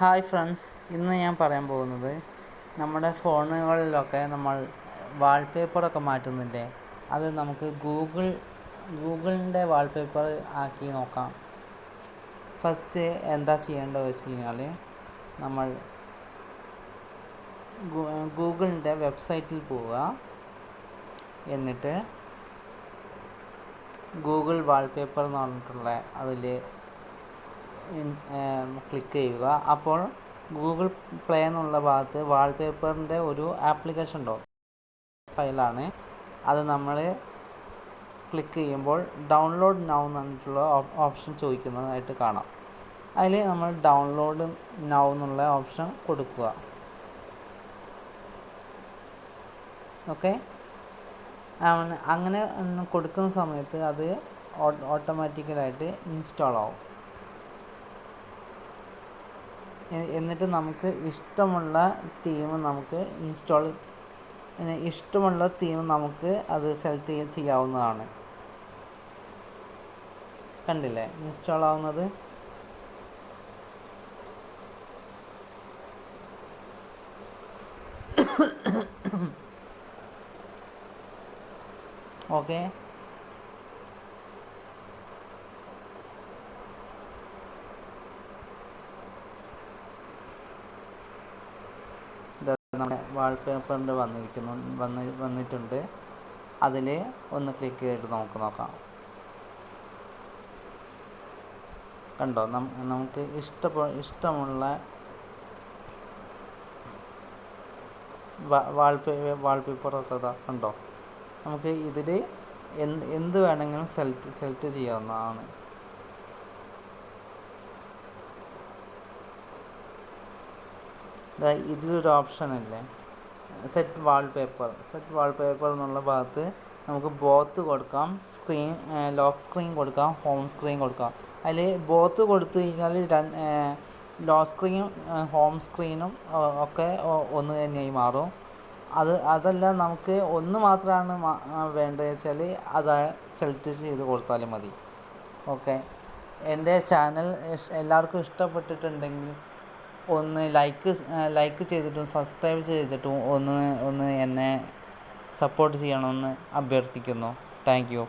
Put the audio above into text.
Hi friends, ഇന്ന് ഞാൻ പറയാൻ പോകുന്നത് നമ്മുടെ ഫോണുകളിലൊക്കെ നമ്മൾ വാൾപേപ്പറൊക്കെ മാറ്റുന്നില്ലേ, അത് നമുക്ക് ഗൂഗിളിൻ്റെ വാൾപേപ്പർ ആക്കി നോക്കാം. ഫസ്റ്റ് എന്താ ചെയ്യേണ്ടത് വെച്ച് കഴിഞ്ഞാൽ, നമ്മൾ ഗൂഗിളിൻ്റെ വെബ്സൈറ്റിൽ പോവുക. എന്നിട്ട് ഗൂഗിൾ വാൾപേപ്പർ എന്ന് പറഞ്ഞിട്ടുള്ള അതിൽ ക്ലിക്ക് ചെയ്യുക. അപ്പോൾ ഗൂഗിൾ പ്ലേ എന്നുള്ള ഭാഗത്ത് വാൾപേപ്പറിൻ്റെ ഒരു ആപ്ലിക്കേഷൻ ഉണ്ടാവും, ഫയലാണ്. അത് നമ്മൾ ക്ലിക്ക് ചെയ്യുമ്പോൾ ഡൗൺലോഡ് നൗ എന്ന് പറഞ്ഞിട്ടുള്ള ഓപ്ഷൻ ചോദിക്കുന്നതായിട്ട് കാണാം. അതിൽ നമ്മൾ ഡൗൺലോഡ് നൗ എന്നുള്ള ഓപ്ഷൻ കൊടുക്കുക. ഓക്കെ, അങ്ങനെ കൊടുക്കുന്ന സമയത്ത് അത് ഓട്ടോമാറ്റിക്കലായിട്ട് ഇൻസ്റ്റാൾ ആവും. എന്നിട്ട് നമുക്ക് ഇഷ്ടമുള്ള തീം നമുക്ക് അത് സെലക്ട് ചെയ്യാവുന്നതാണ്. കണ്ടില്ലേ ഇൻസ്റ്റാൾ ആവുന്നത്? ഓക്കെ, നമ്മുടെ വാൾപേപ്പറിൻ്റെ വന്നിട്ടുണ്ട്. അതിൽ ഒന്ന് ക്ലിക്ക് ചെയ്തിട്ട് നോക്കാം. കണ്ടോ, നമുക്ക് ഇഷ്ടമുള്ള വാൾപേപ്പറൊക്കെ കണ്ടോ. നമുക്ക് ഇതിൽ എന്ത് വേണമെങ്കിലും സെലക്ട് ചെയ്യാവുന്നതാണ്. ഇതിലൊരു ഓപ്ഷൻ ഇല്ലേ, സെറ്റ് വാൾപേപ്പർ എന്നുള്ള ഭാഗത്ത് നമുക്ക് ബോത്ത് കൊടുക്കാം, ലോക്ക് സ്ക്രീൻ കൊടുക്കാം, ഹോം സ്ക്രീൻ കൊടുക്കാം. അതിൽ ബോത്ത് കൊടുത്തു കഴിഞ്ഞാൽ ലോക്ക് സ്ക്രീനും ഹോം സ്ക്രീനും ഒക്കെ ഒന്ന് തന്നെയായി മാറും. അതല്ല, നമുക്ക് ഒന്ന് മാത്രമാണ് വേണ്ടതെന്ന് വെച്ചാൽ അത് സെലക്ട് ചെയ്ത് കൊടുത്താലും മതി. ഓക്കെ, എൻ്റെ ചാനൽ എല്ലാവർക്കും ഇഷ്ടപ്പെട്ടിട്ടുണ്ടെങ്കിൽ ഒന്ന് ലൈക്ക് ചെയ്തിട്ടും സബ്സ്ക്രൈബ് ചെയ്തിട്ടും ഒന്ന് എന്നെ സപ്പോർട്ട് ചെയ്യണമെന്ന് അഭ്യർത്ഥിക്കുന്നു. Thank you.